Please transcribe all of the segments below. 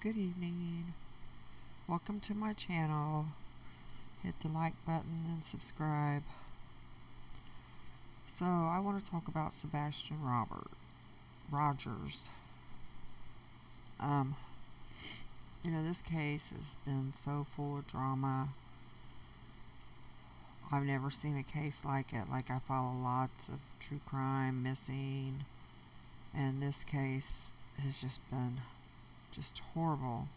Good evening. Welcome to my channel. Hit the like button and subscribe. So I want to talk about Sebastian Rogers. This case has been so full of drama. I've never seen a case like it. Like, I follow lots of true crime, missing, and this case has just been horrible.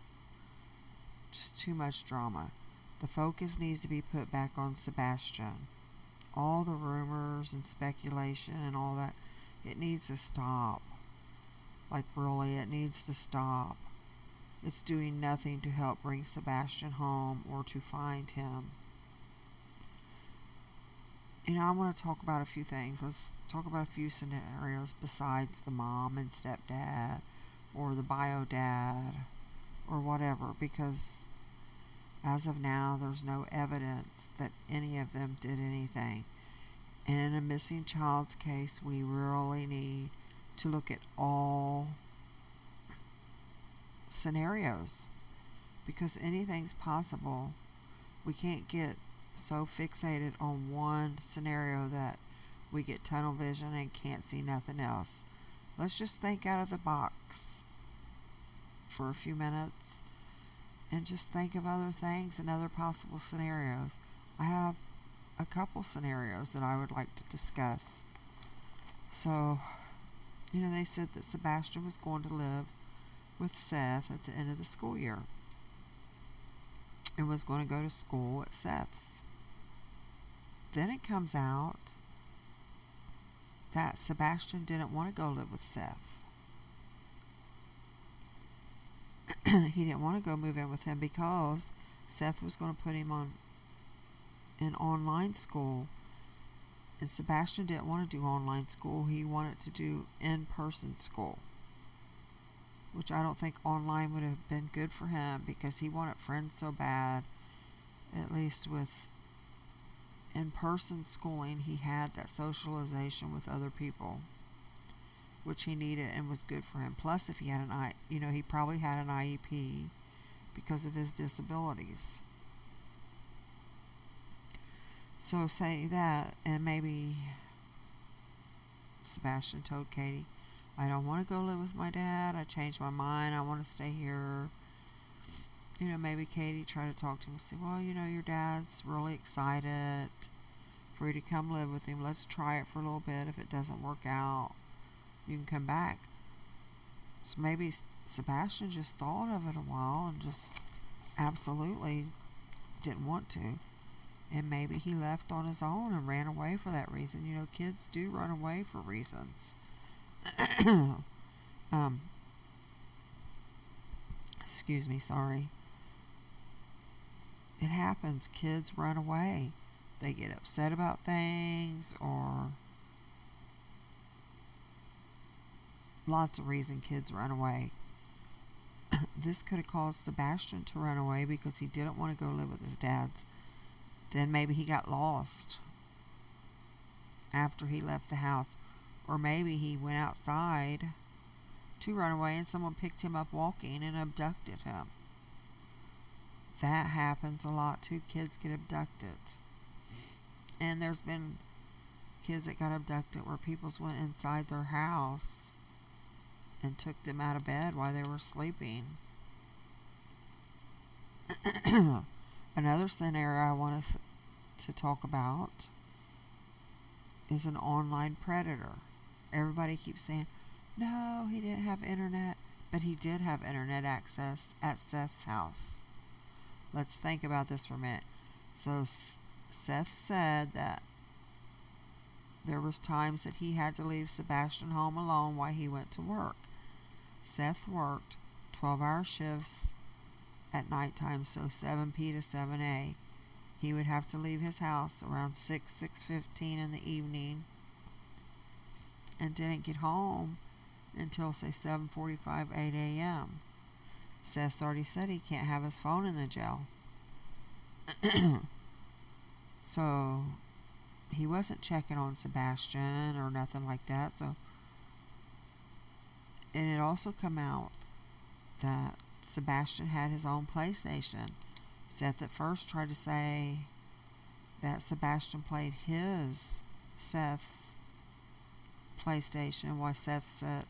Just too much drama. The focus needs to be put back on Sebastian. All the rumors and speculation and all that, it needs to stop. Like, really, it needs to stop. It's doing nothing to help bring Sebastian home or to find him. I want to talk about a few things. Let's talk about a few scenarios besides the mom and stepdad or the bio dad or whatever, because as of now, there's no evidence that any of them did anything. And in a missing child's case, we really need to look at all scenarios, because anything's possible. We can't get so fixated on one scenario that we get tunnel vision and can't see nothing else. Let's just think out of the box for a few minutes and just think of other things and other possible scenarios. I have a couple scenarios that I would like to discuss. So, they said that Sebastian was going to live with Seth at the end of the school year and was going to go to school at Seth's. Then it comes out that Sebastian didn't want to go live with Seth. He didn't want to go move in with him because Seth was going to put him on an online school, and Sebastian didn't want to do online school. He wanted to do in-person school, which I don't think online would have been good for him, because he wanted friends so bad. At least with in-person schooling, he had that socialization with other people, which he needed and was good for him. Plus, if he had he probably had an IEP because of his disabilities. So say that, and maybe Sebastian told Katie, I don't want to go live with my dad. I changed my mind. I want to stay here. Maybe Katie tried to talk to him and say, well, your dad's really excited for you to come live with him. Let's try it for a little bit. If it doesn't work out, you can come back. So maybe Sebastian just thought of it a while and just absolutely didn't want to. And maybe he left on his own and ran away for that reason. Kids do run away for reasons. Excuse me, sorry. It happens. Kids run away. They get upset about things, or lots of reasons kids run away. This could have caused Sebastian to run away because he didn't want to go live with his dad's. Then maybe he got lost after he left the house. Or maybe he went outside to run away and someone picked him up walking and abducted him. That happens a lot too. Kids get abducted. And there's been kids that got abducted where people went inside their house and took them out of bed while they were sleeping. Another scenario I want us to talk about is an online predator. Everybody keeps saying, no, he didn't have internet, but he did have internet access at Seth's house. Let's think about this for a minute. So Seth said that there was times that he had to leave Sebastian home alone while he went to work. Seth worked 12-hour shifts at nighttime, so 7 p to 7 a. He would have to leave his house around 6:15 in the evening and didn't get home until, say, 7:45, 8 a.m. Seth's already said he can't have his phone in the jail. So he wasn't checking on Sebastian or nothing like that. And it also come out that Sebastian had his own PlayStation. Seth at first tried to say that Sebastian played Seth's PlayStation while Seth sat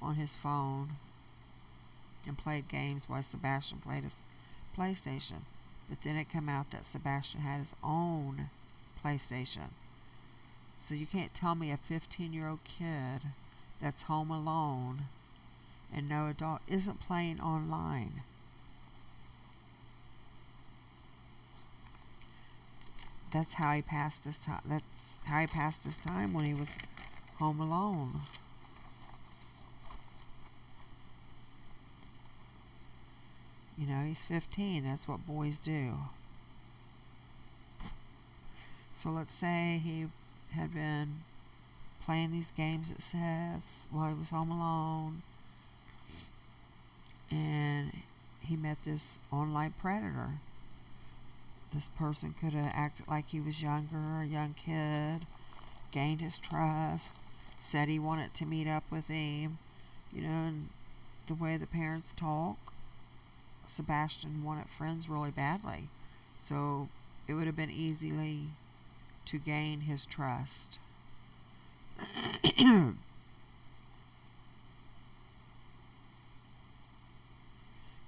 on his phone and played games while Sebastian played his PlayStation. But then it came out that Sebastian had his own PlayStation. So you can't tell me a 15-year-old kid that's home alone and no adult isn't playing online. That's how he passed his time. That's how he passed his time when he was home alone. You know, he's 15. That's what boys do. So let's say he had been playing these games at Seth's while he was home alone, and he met this online predator. This person could have acted like he was younger, a young kid, gained his trust, said he wanted to meet up with him. You know, and the way the parents talk, Sebastian wanted friends really badly. So it would have been easily to gain his trust. You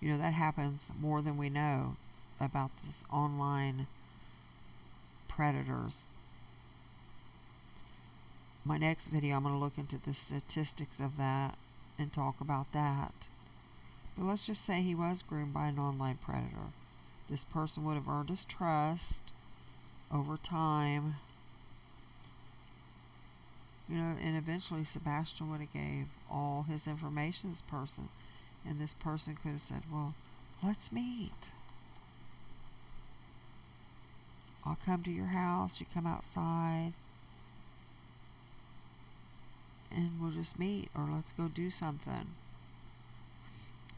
know, that happens more than we know about these online predators. My next video, I'm going to look into the statistics of that and talk about that. But let's just say he was groomed by an online predator. This person would have earned his trust over time. You know, and eventually Sebastian would have gave all his information to this person. And this person could have said, well, let's meet. I'll come to your house, you come outside, and we'll just meet, or let's go do something.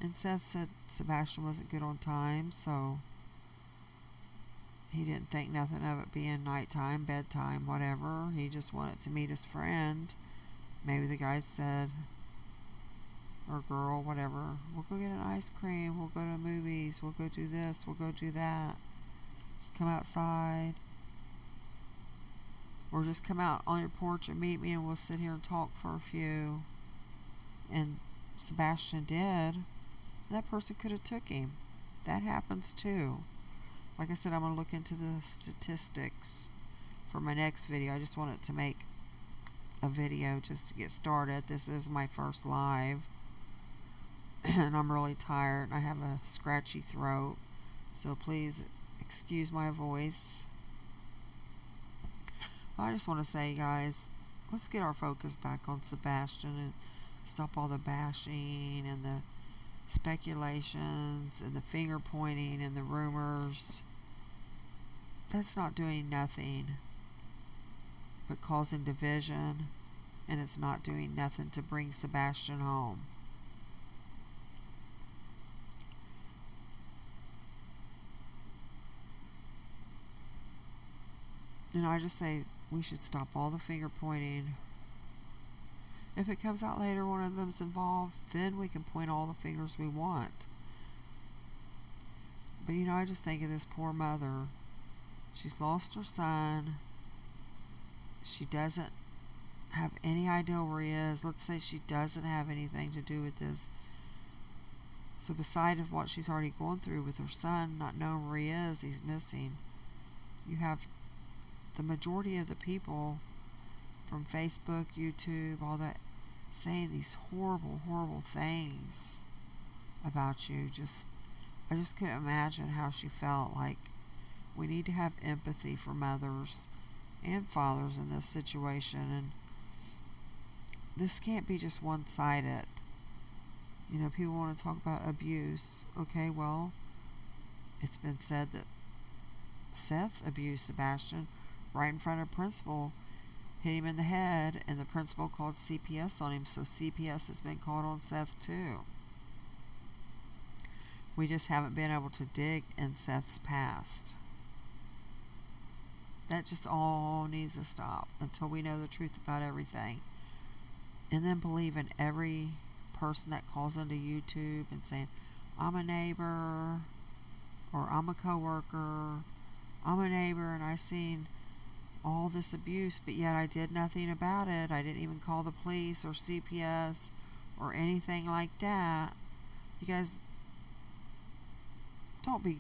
And Seth said Sebastian wasn't good on time, so he didn't think nothing of it being nighttime, bedtime, whatever. He just wanted to meet his friend. Maybe the guy said, or girl, whatever, we'll go get an ice cream, we'll go to movies, we'll go do this, we'll go do that. Just come outside. Or just come out on your porch and meet me and we'll sit here and talk for a few. And Sebastian did. That person could have took him. That happens too. Like I said, I'm going to look into the statistics for my next video. I just wanted to make a video just to get started. This is my first live. And I'm really tired. I have a scratchy throat. So please excuse my voice. I just want to say, guys, let's get our focus back on Sebastian and stop all the bashing and the speculations and the finger pointing and the rumors. That's not doing nothing but causing division, and it's not doing nothing to bring Sebastian home. And I just say we should stop all the finger pointing. If it comes out later one of them's involved, then we can point all the fingers we want. But you know, I just think of this poor mother. She's lost her son. She doesn't have any idea where he is. Let's say she doesn't have anything to do with this. So beside of what she's already gone through with her son, not knowing where he is, he's missing, you have the majority of the people from Facebook, YouTube, all that, saying these horrible, horrible things about you. I just couldn't imagine how she felt. Like, we need to have empathy for mothers and fathers in this situation, and this can't be just one-sided. You know, people want to talk about abuse. Okay, well, it's been said that Seth abused Sebastian right in front of principal, hit him in the head, and the principal called CPS on him, so CPS has been called on Seth too. We just haven't been able to dig in Seth's past. That just all needs to stop until we know the truth about everything. And then believe in every person that calls into YouTube and saying, I'm a neighbor, or I'm a coworker, I'm a neighbor, and I seen all this abuse, but yet I did nothing about it. I didn't even call the police or CPS or anything like that. You guys, don't be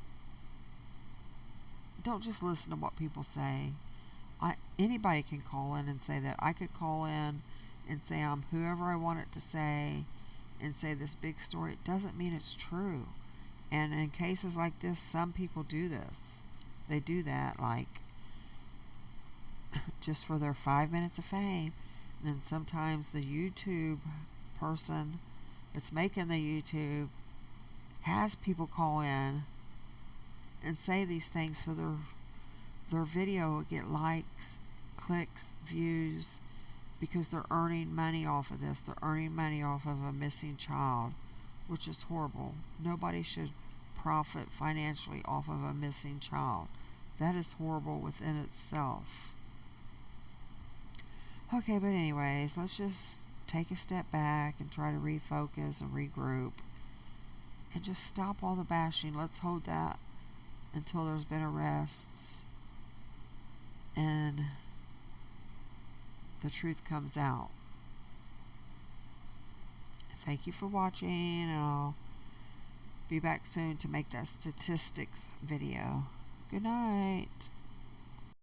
don't just listen to what people say. Anybody can call in and say that. I could call in and say I'm whoever I want it to say and say this big story. It doesn't mean it's true. And in cases like this, some people do this. They do that, like, just for their 5 minutes of fame. And then sometimes the YouTube person that's making the YouTube has people call in and say these things so their video will get likes, clicks, views, because they're earning money off of this. They're earning money off of a missing child, which is horrible. Nobody should profit financially off of a missing child. That is horrible within itself. Okay, but anyways, let's just take a step back and try to refocus and regroup and just stop all the bashing. Let's hold that until there's been arrests and the truth comes out. Thank you for watching, and I'll be back soon to make that statistics video. Good night.